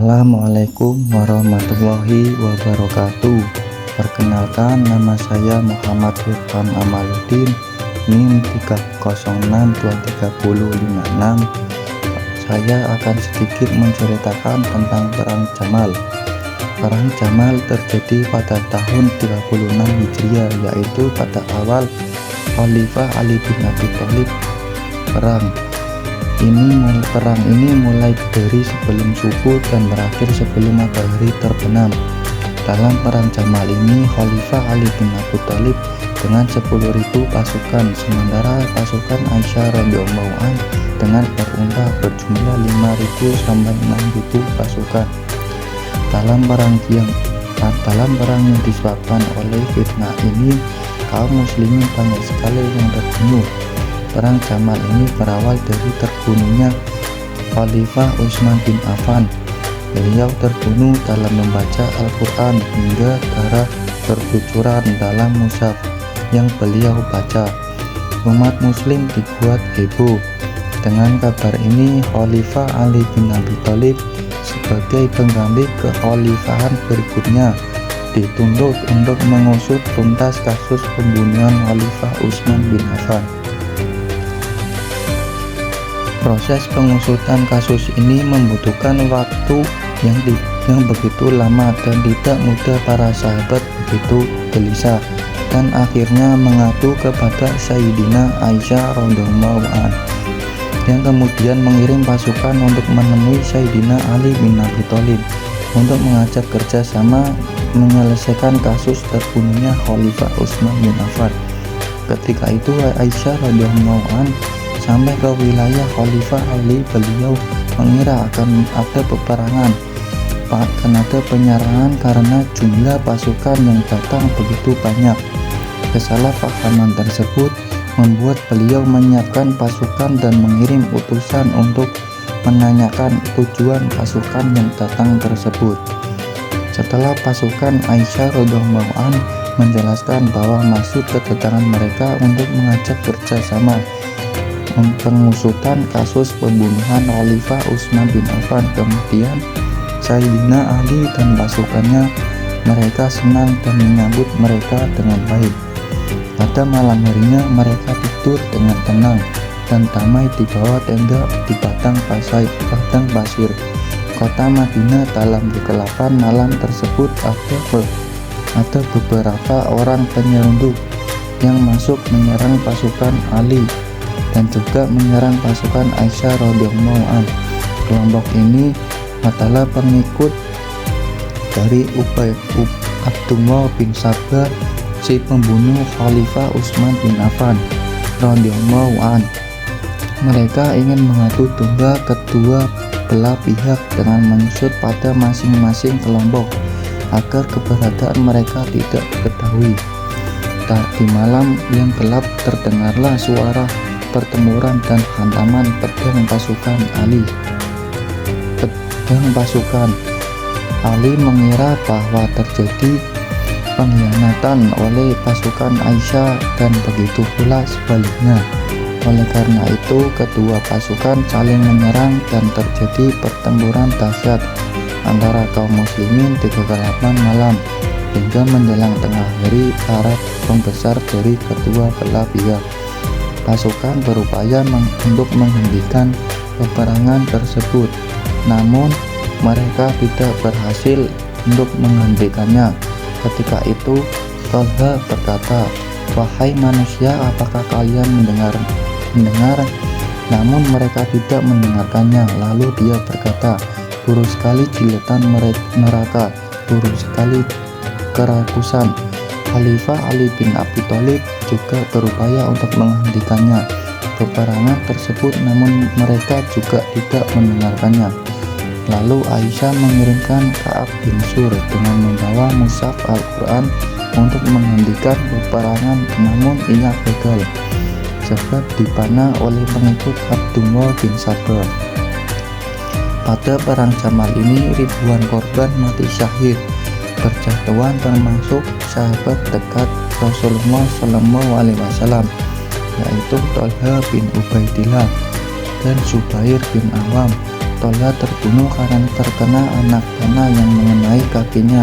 Assalamualaikum warahmatullahi wabarakatuh. Perkenalkan, nama saya Muhammad Irfan Amaluddin, NIM 3062356. Saya akan sedikit menceritakan tentang Perang Jamal. Perang Jamal terjadi pada tahun 36 Hijriah, yaitu pada awal Khalifah Ali bin Abi Thalib. Perang ini mulai dari sebelum subuh dan berakhir sebelum matahari terbenam. Dalam Perang Jamal ini, Khalifah Ali bin Abi Thalib dengan 10.000 pasukan, sementara pasukan Aisyah radhiyallahu anha dengan berunta berjumlah 5.000 sampai 6.000 pasukan. Dalam perang yang disebabkan oleh fitnah ini, kaum muslimin banyak sekali yang terbunuh. Perang Jamal ini berawal dari terbunuhnya Khalifah Utsman bin Affan. Beliau terbunuh dalam membaca Al-Quran hingga darah bercucuran dalam mushaf yang beliau baca. Umat muslim dibuat heboh. Dengan kabar ini, Khalifah Ali bin Abi Thalib sebagai pengganti kekhalifahan berikutnya dituntut untuk mengusut tuntas kasus pembunuhan Khalifah Utsman bin Affan. Proses pengusutan kasus ini membutuhkan waktu yang begitu lama dan tidak mudah. Para sahabat begitu gelisah dan akhirnya mengadu kepada Sayyidina Aisyah radhiyallahu anha, yang kemudian mengirim pasukan untuk menemui Sayyidina Ali bin Abi Thalib untuk mengajak kerjasama menyelesaikan kasus terbunuhnya Khalifah Utsman bin Affan. Ketika itu Aisyah radhiyallahu anha sampai ke wilayah Khalifah Ali. Beliau mengira akan ada peperangan, akan ada penyerangan karena jumlah pasukan yang datang begitu banyak. Kesalahpahaman tersebut membuat beliau menyiapkan pasukan dan mengirim utusan untuk menanyakan tujuan pasukan yang datang tersebut. Setelah pasukan Aisyah radhiyallahu anha menjelaskan bahwa maksud kedatangan mereka untuk mengajak kerjasama pengusutan kasus pembunuhan Khalifah Utsman bin Affan, kemudian Sayyidina Ali dan pasukannya mereka senang dan menyambut mereka dengan baik. Pada malam harinya mereka tidur dengan tenang dan damai di bawah tenda di padang pasir kota Madinah. Dalam kegelapan malam tersebut ada beberapa orang penyelundup yang masuk menyerang pasukan Ali dan juga menyerang pasukan Aisyah radhiyallahu anha. Kelompok ini adalah pengikut dari Abdullah bin Sabah, si pembunuh Khalifah Utsman bin Affan radhiyallahu anhu. Mereka ingin mengadu domba kedua belah pihak dengan menyusut pada masing-masing kelompok agar keberadaan mereka tidak diketahui. Di malam yang gelap terdengarlah suara pertempuran dan hantaman pedang pasukan Ali. Ali mengira bahwa terjadi pengkhianatan oleh pasukan Aisyah dan begitu pula sebaliknya. Oleh karena itu, kedua pasukan saling menyerang dan terjadi pertempuran dahsyat antara kaum muslimin di kegelapan malam hingga menjelang tengah hari. Para pembesar dari kedua belah pihak pasukan berupaya untuk menghentikan peperangan tersebut, namun mereka tidak berhasil untuk menghentikannya. Ketika itu Thalha berkata, "Wahai manusia, apakah kalian mendengar?" Namun mereka tidak mendengarkannya. Lalu dia berkata, "Buruk sekali jilatan neraka, buruk sekali kerakusan." Khalifah Ali bin Abi Thalib juga berupaya untuk menghentikannya peperangan tersebut, namun mereka juga tidak mendengarkannya. Lalu Aisyah mengirimkan Ka'ab bin Sur dengan membawa mushaf Al-Quran untuk menghentikan peperangan, namun ia gagal sebab dipanah oleh pengikut Abdullah bin Sabah. Pada Perang Jamal ini ribuan korban mati syahid berjatuhan, termasuk sahabat dekat Rasulullah SAW, yaitu Thalha bin Ubaidillah dan Zubair bin Awam. Tolha terbunuh karena terkena anak panah yang mengenai kakinya,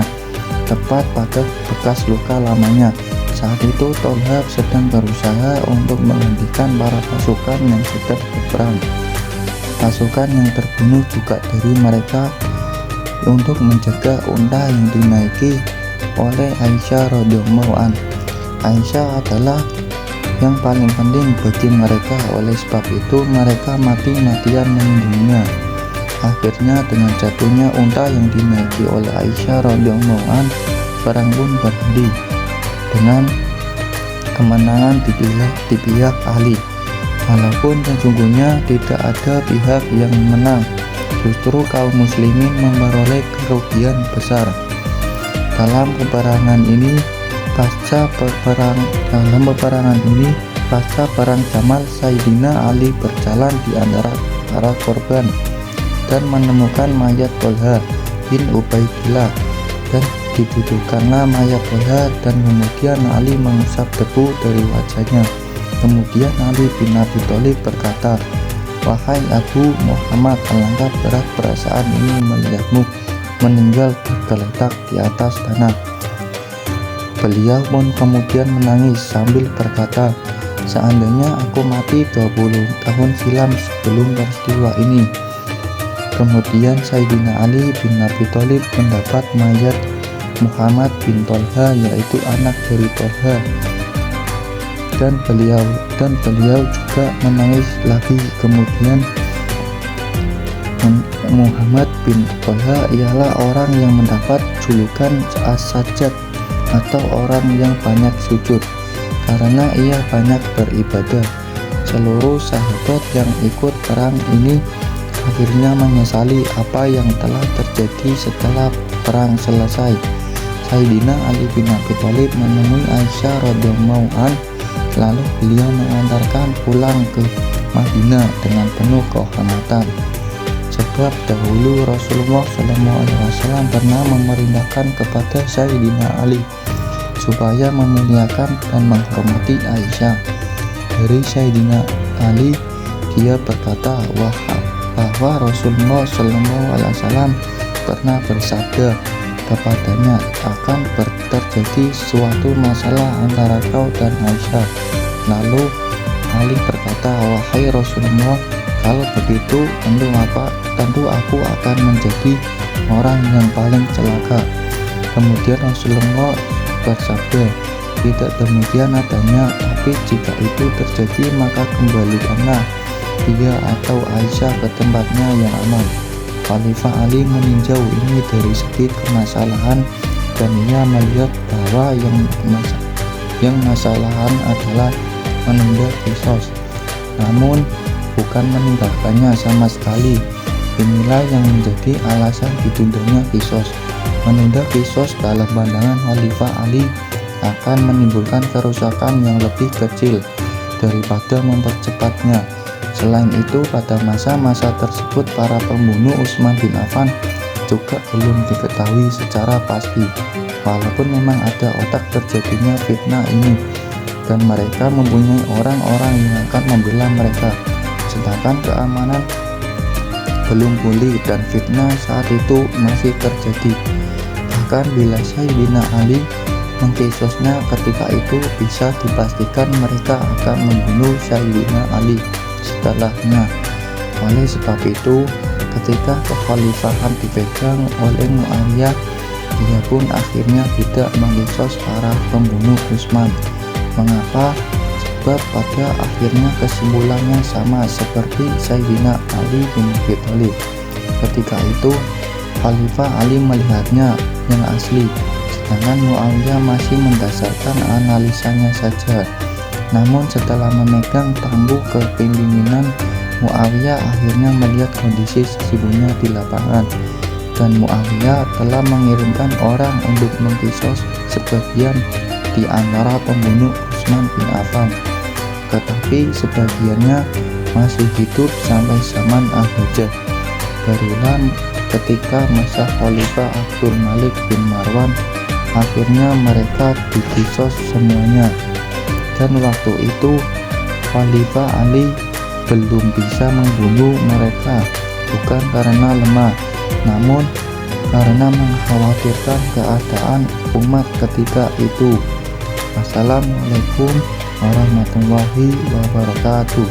tepat pada bekas luka lamanya. Saat itu Tolha sedang berusaha untuk menghentikan para pasukan yang sedang berperang. Pasukan yang terbunuh juga dari mereka untuk menjaga unta yang dinaiki oleh Aisyah radhiyallahu anha. Aisyah adalah yang paling penting bagi mereka, oleh sebab itu mereka mati-matian melindunginya. Akhirnya dengan jatuhnya unta yang dinaiki oleh Aisyah radhiyallahu anha, perang pun berhenti dengan kemenangan di pihak Ali. Walaupun sesungguhnya tidak ada pihak yang menang, justru kaum muslimin memperoleh kerugian besar. Dalam peperangan ini, pasca perang Jamal, Sayyidina Ali berjalan di antara para korban dan menemukan mayat Tolha bin Ubaidillah, dan didudukkanlah mayat Tolha, dan kemudian Ali mengusap debu dari wajahnya. Kemudian Ali bin Abi Thalib berkata, "Wahai Abu Muhammad, alangkah berat perasaan ini melihatmu meninggal tergeletak di atas tanah." Beliau pun kemudian menangis sambil berkata, "Seandainya aku mati 20 tahun silam sebelum peristiwa ini." Kemudian Sayyidina Ali bin Abi Thalib mendapat mayat Muhammad bin Tolha, yaitu anak dari Tolha, dan beliau juga menangis lagi. Kemudian Muhammad bin Tolha ialah orang yang mendapat julukan As-Sajjad atau orang yang banyak sujud karena ia banyak beribadah. Seluruh sahabat yang ikut perang ini akhirnya menyesali apa yang telah terjadi setelah perang selesai. Sayyidina Ali bin Abi Thalib menemui Aisyah radhiyallahu anha, lalu beliau mengantarkan pulang ke Madinah dengan penuh kehormatan. Sebab dahulu Rasulullah SAW pernah memerintahkan kepada Sayyidina Ali supaya memuliakan dan menghormati Aisyah. Dari Sayyidina Ali, dia berkata bahwa Rasulullah SAW pernah bersabda kepadanya, "Akan terjadi suatu masalah antara kau dan Aisyah." Lalu Ali berkata, "Wahai Rasulullah, kalau begitu tentu aku akan menjadi orang yang paling celaka." Kemudian Rasulullah bersabda, "Tidak demikian adanya, tapi jika itu terjadi maka kembalikanlah dia atau Aisyah ke tempatnya yang aman." Khalifah Ali meninjau ini dari segi kemasalahan, dan ia melihat bahwa yang masalahan adalah menunda qisas, namun bukan meninggalkannya sama sekali. Inilah yang menjadi alasan ditundanya qisas. Menunda qisas dalam pandangan Khalifah Ali akan menimbulkan kerusakan yang lebih kecil daripada mempercepatnya. Selain itu, pada masa-masa tersebut para pembunuh Utsman bin Affan juga belum diketahui secara pasti, walaupun memang ada otak terjadinya fitnah ini, dan mereka mempunyai orang-orang yang akan membela mereka, sedangkan keamanan belum pulih dan fitnah saat itu masih terjadi. Bahkan bila Sayyidina Ali mengqisasnya ketika itu, bisa dipastikan mereka akan membunuh Sayyidina Ali setelahnya. Oleh sebab itu, ketika kekhalifahan dipegang oleh Muawiyah, dia pun akhirnya tidak mengqisas para pembunuh Utsman. Mengapa? Sebab pada akhirnya kesimpulannya sama seperti Sayyidina Ali bin Abi Thalib. Ketika itu Khalifah Ali melihatnya yang asli, sedangkan Muawiyah masih mendasarkan analisanya saja. Namun setelah memegang tampuk kepemimpinan, Muawiyah akhirnya melihat kondisi sesungguhnya di lapangan, dan Muawiyah telah mengirimkan orang untuk mengqisas sebagian di antara pembunuh Utsman bin Affan, tetapi sebagiannya masih hidup sampai zaman Al-Hajjaj. Barulah ketika masa Khalifah Abdul Malik bin Marwan, akhirnya mereka diqisas semuanya, dan waktu itu Khalifah Ali belum bisa membunuh mereka bukan karena lemah, namun karena mengkhawatirkan keadaan umat ketika itu. Assalamualaikum warahmatullahi wabarakatuh.